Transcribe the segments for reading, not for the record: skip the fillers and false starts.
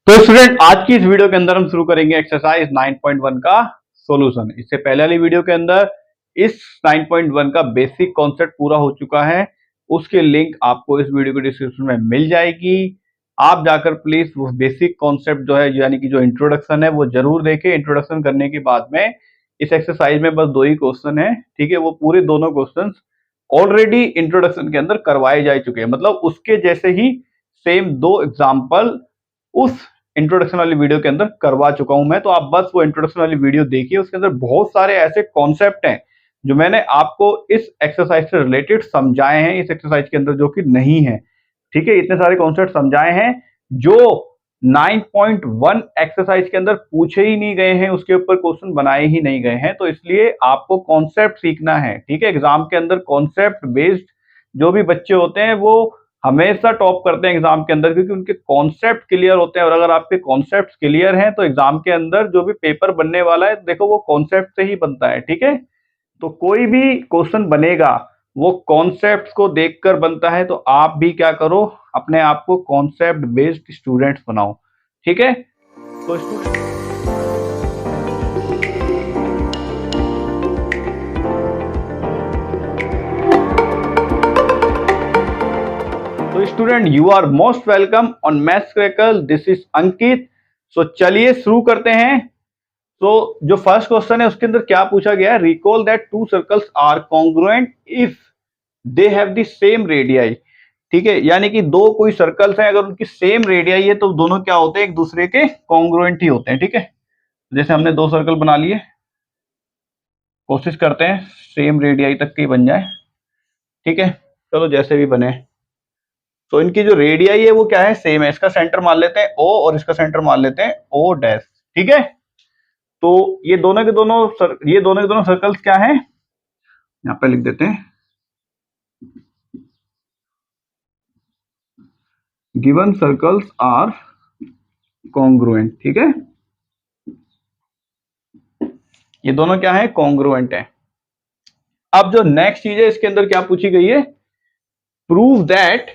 तो स्टूडेंट आज की इस वीडियो के अंदर हम शुरू करेंगे एक्सरसाइज 9.1 का सॉल्यूशन। इससे पहले वाली वीडियो के अंदर इस 9.1 का बेसिक कॉन्सेप्ट पूरा हो चुका है। उसके लिंक आपको इस वीडियो के डिस्क्रिप्शन में मिल जाएगी। आप जाकर प्लीज वो बेसिक कॉन्सेप्ट जो है यानी कि जो इंट्रोडक्शन है वो जरूर देखें। इंट्रोडक्शन करने के बाद में इस एक्सरसाइज में बस 2 ही क्वेश्चन है, ठीक है। वो पूरे दोनों क्वेश्चन ऑलरेडी इंट्रोडक्शन के अंदर करवाए जा चुके हैं, मतलब उसके जैसे ही सेम 2 एग्जाम्पल उस इंट्रोडक्शन वाली वीडियो के अंदर करवा चुका हूं मैं। तो आप बस वो इंट्रोडक्शन वाली वीडियो देखिए, उसके अंदर बहुत सारे ऐसे कॉन्सेप्ट हैं जो मैंने आपको इस एक्सरसाइज से रिलेटेड समझाए हैं इस एक्सरसाइज के अंदर, जो कि नहीं है, ठीक है। इतने सारे कॉन्सेप्ट समझाए हैं जो 9.1 एक्सरसाइज के अंदर पूछे ही नहीं गए हैं, उसके ऊपर क्वेश्चन बनाए ही नहीं गए हैं। तो इसलिए आपको कॉन्सेप्ट सीखना है, ठीक है। एग्जाम के अंदर कॉन्सेप्ट बेस्ड जो भी बच्चे होते हैं वो हमेशा टॉप करते हैं एग्जाम के अंदर, क्योंकि उनके कॉन्सेप्ट क्लियर होते हैं। और अगर आपके कॉन्सेप्ट क्लियर हैं तो एग्जाम के अंदर जो भी पेपर बनने वाला है, देखो वो कॉन्सेप्ट से ही बनता है, ठीक है। तो कोई भी क्वेश्चन बनेगा वो कॉन्सेप्ट को देखकर बनता है। तो आप भी क्या करो, अपने आप को कॉन्सेप्ट बेस्ड स्टूडेंट्स बनाओ, ठीक है। तो student you are most welcome on Maths Crackle, this is Ankit. So चलिए शुरू करते हैं। तो जो फर्स्ट क्वेश्चन है उसके अंदर क्या पूछा गया है, recall that 2 circles are congruent if they have the same radii, ठीक है। यानी कि 2 कोई सर्कल्स हैं, अगर उनकी सेम रेडियाई है तो दोनों क्या होते हैं, एक दूसरे के कॉन्ग्रुएंट ही होते हैं, ठीक है। जैसे हमने 2 सर्कल बना लिए, कोशिश करते हैं सेम रेडियाई तक की बन जाए, ठीक है। चलो जैसे भी बने, तो इनकी जो रेडियाई है वो क्या है, सेम है। इसका सेंटर मान लेते हैं O और इसका सेंटर मान लेते हैं O डैश, ठीक है। तो ये दोनों के दोनों सर्कल्स क्या हैं, यहां पे लिख देते हैं, गिवन सर्कल्स आर कॉन्ग्रुएंट, ठीक है। ये दोनों क्या है, कॉन्ग्रुएंट है। अब जो नेक्स्ट चीज है इसके अंदर क्या पूछी गई है, prove that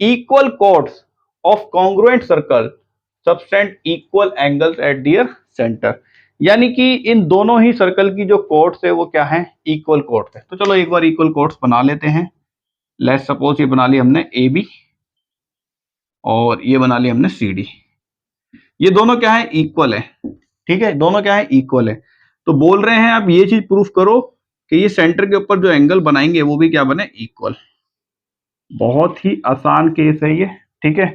equal chords of congruent circle subtend equal angles at their centre. यानी कि इन दोनों ही सर्कल की जो कोड्स है वो क्या है, इक्वल कोड्स है। तो चलो एक बार इक्वल कोड्स बना लेते हैं। लेट्स सपोज ये बना ली हमने ए बी और ये बना ली हमने सी डी। ये दोनों क्या है, इक्वल है, ठीक है। दोनों क्या है, इक्वल है। तो बोल रहे हैं आप ये चीज प्रूफ करो कि ये सेंटर के ऊपर जो एंगल बनाएंगे वो भी क्या बने, इक्वल। बहुत ही आसान केस है ये, ठीक है।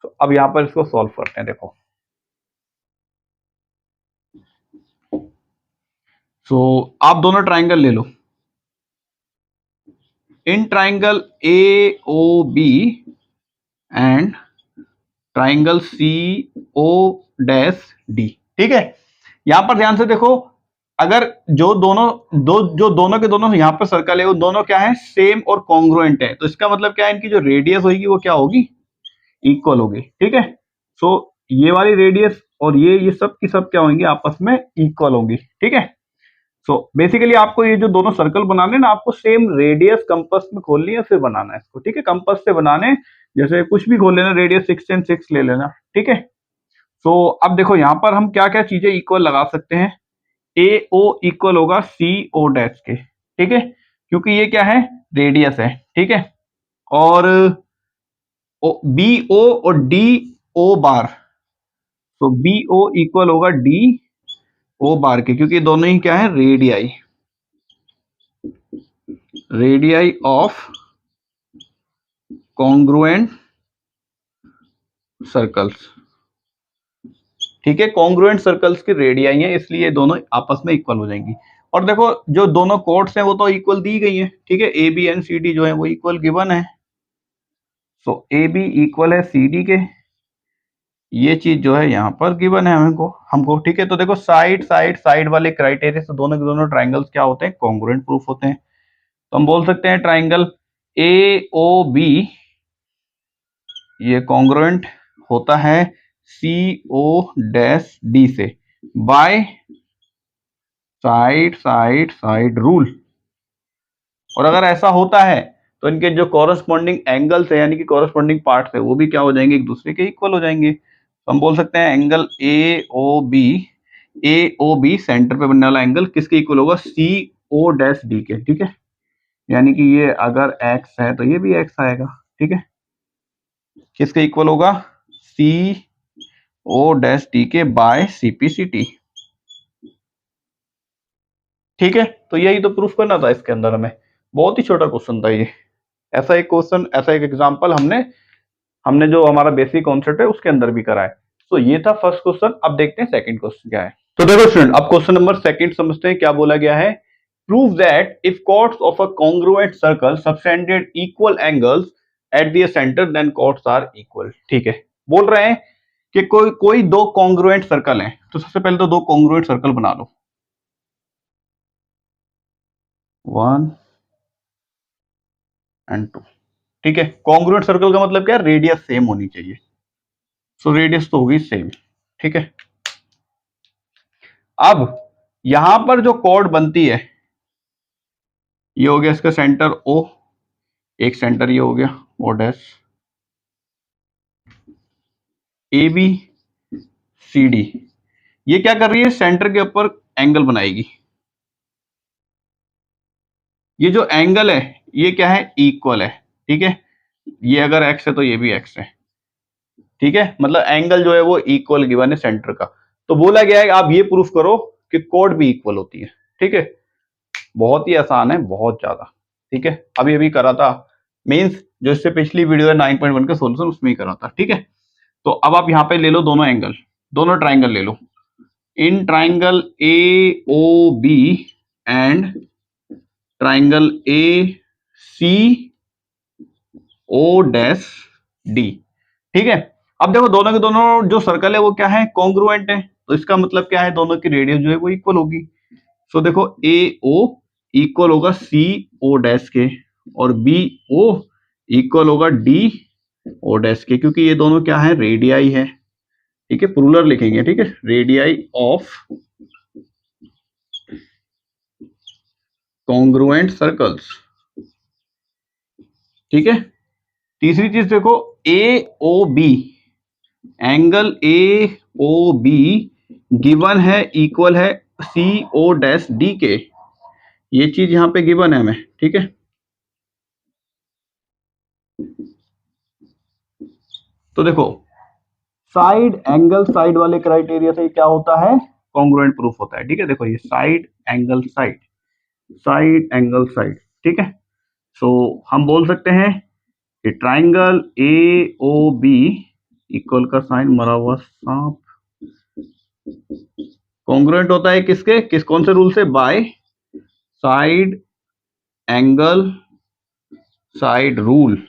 तो अब यहां पर इसको सॉल्व करते हैं। देखो आप दोनों ट्राइंगल ले लो। In triangle A O B and triangle C O dash D, ठीक है। यहां पर ध्यान से देखो, अगर जो दोनों के दोनों यहां पर सर्कल है वो दोनों क्या है, सेम और कॉन्ग्रुएंट है। तो इसका मतलब क्या है, इनकी जो रेडियस होगी वो क्या होगी, इक्वल होगी, ठीक है। सो ये वाली रेडियस और ये सब की सब क्या होंगी, आपस में इक्वल होंगी, ठीक है। सो बेसिकली आपको ये जो दोनों सर्कल बनाने ना, आपको सेम रेडियस कंपास में खोलनी है, फिर बनाना है इसको, ठीक है। कंपास से बनाने, जैसे कुछ भी खोल लेना, रेडियस 6 and 6 ले लेना, ठीक है। सो अब देखो यहाँ पर हम क्या क्या चीजें इक्वल लगा सकते हैं। ए ओ इक्वल होगा सी ओ डैश के, ठीक है, क्योंकि ये क्या है, रेडियस है, ठीक है। और बी ओ और डी ओ बार, तो बी ओ इक्वल होगा डी ओ बार के, क्योंकि दोनों ही क्या है, रेडियाई ऑफ कॉन्ग्रुएंट सर्कल्स, ठीक है। कॉन्ग्रुएंट सर्कल्स की रेडियाई है, इसलिए दोनों आपस में इक्वल हो जाएंगी। और देखो जो दोनों कोड्स हैं वो तो इक्वल दी गई है, ठीक है। A B and C D जो है वो इक्वल गिवन है। सो ए बी इक्वल है सी डी के, ये चीज जो है यहाँ पर गिवन है हमको, ठीक है। तो देखो साइड वाले क्राइटेरिया से दोनों के दोनों ट्राइंगल्स क्या होते हैं, कॉन्ग्रुएंट प्रूफ होते हैं। तो हम बोल सकते हैं ट्राइंगल ए ओ बी ये कॉन्ग्रुएंट होता है सी ओ डैश डी से बाय साइड रूल। और अगर ऐसा होता है तो इनके जो कॉरस्पॉन्डिंग एंगल्स है यानी कि कॉरस्पॉन्डिंग पार्ट्स है वो भी क्या हो जाएंगे, एक दूसरे के इक्वल हो जाएंगे। तो हम बोल सकते हैं angle A O B centre पे बनने वाला एंगल किसके इक्वल होगा, सी ओ डैश डी के। ठीक है, यानी कि ये अगर एक्स है तो ये भी एक्स आएगा। ठीक है, किसके इक्वल होगा, सी ओ डैश डी के by C P C T. ठीक है, तो यही तो प्रूफ करना था इसके अंदर हमें। बहुत ही छोटा क्वेश्चन था ये। ऐसा एक क्वेश्चन, ऐसा एक एग्जांपल हमने हमने जो हमारा बेसिक कॉन्सेप्ट है उसके अंदर भी करा है। तो ये था फर्स्ट क्वेश्चन। अब देखते हैं सेकंड क्वेश्चन क्या है। तो देखो स्टूडेंट, अब क्वेश्चन नंबर सेकंड समझते हैं क्या बोला गया है। Prove that if chords of a congruent circle subtended equal angles at the centre then chords are equal. ठीक है, बोल रहे हैं कि कोई कोई दो कॉन्ग्रुएंट सर्कल हैं। तो सबसे पहले तो दो कॉन्ग्रुएंट सर्कल बना लो, 1 एंड 2। ठीक है, कॉन्ग्रुएंट सर्कल का मतलब क्या है, रेडियस सेम होनी चाहिए। सो रेडियस तो होगी सेम। ठीक है, अब यहां पर जो कॉर्ड बनती है, ये हो गया इसका सेंटर ओ, एक सेंटर ये हो गया O dash, A B C D. ये क्या कर रही है, सेंटर के ऊपर एंगल बनाएगी। ये जो एंगल है ये क्या है, इक्वल है। ठीक है, ये अगर एक्स है तो ये भी एक्स है। ठीक है, मतलब एंगल जो है वो इक्वल गिवन है सेंटर का। तो बोला गया है आप ये प्रूफ करो कि कोड भी इक्वल होती है। ठीक है, बहुत ही आसान है, बहुत ज्यादा। ठीक है, अभी अभी करा था, मींस जो इससे पिछली वीडियो है 9.1 का सॉल्यूशन उसमें ही करा था। ठीक है, तो अब आप यहाँ पे ले लो दोनों एंगल, दोनों ट्राइंगल ले लो। In triangle A O B and triangle A C O dash D. ठीक है, अब देखो दोनों के दोनों जो सर्कल है वो क्या है, कॉन्ग्रुएंट है। तो इसका मतलब क्या है, दोनों की रेडियस जो है वो इक्वल होगी। सो देखो ए ओ इक्वल होगा सी ओ डैश के, और बी ओ इक्वल होगा डी ओ डैश के, क्योंकि ये दोनों क्या है, रेडियाई है। ठीक है, प्लूरल लिखेंगे। ठीक है, रेडियाई ऑफ कॉन्ग्रुएंट सर्कल्स। ठीक है, तीसरी चीज देखो, A O B, angle A O B given है, इक्वल है सी ओ डैश डी के। ये चीज यहां पे गिवन है हमें। ठीक है, तो देखो साइड एंगल साइड वाले क्राइटेरिया से क्या होता है, कॉन्ग्रुएंट प्रूफ होता है। ठीक है, देखो ये side angle side, side angle side. ठीक है, सो हम बोल सकते हैं कि triangle A O B equal का साइन मरा हुआ सांप कॉन्ग्रुएंट होता है किसके, कौन से रूल से, by side angle side rule.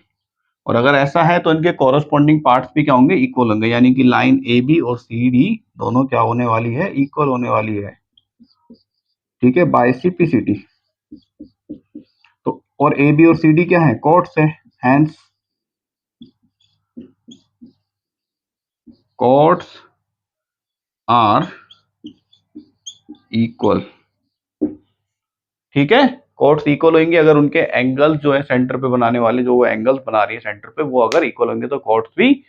और अगर ऐसा है तो इनके कॉरस्पॉन्डिंग पार्ट्स भी क्या होंगे, इक्वल होंगे। यानी कि लाइन ए बी और सी डी दोनों क्या होने वाली है, इक्वल होने वाली है। ठीक है, by C P C T. तो और ए बी और सी डी क्या है, कॉर्ड्स है, हैंस कॉर्ड्स आर इक्वल। ठीक है, कॉर्ड्स इक्वल होंगे अगर उनके एंगल्स जो है सेंटर पे बनाने वाले, जो वो एंगल्स बना रही है सेंटर पे, वो अगर इक्वल होंगे तो कॉर्ड्स भी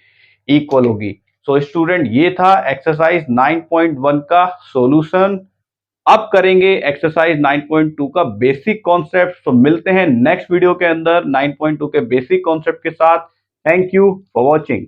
इक्वल होगी। सो स्टूडेंट, ये था एक्सरसाइज 9.1 का सॉल्यूशन। अब करेंगे एक्सरसाइज 9.2 का बेसिक कॉन्सेप्ट। तो मिलते हैं नेक्स्ट वीडियो के अंदर 9.2 के बेसिक कॉन्सेप्ट के साथ। Thank you for watching.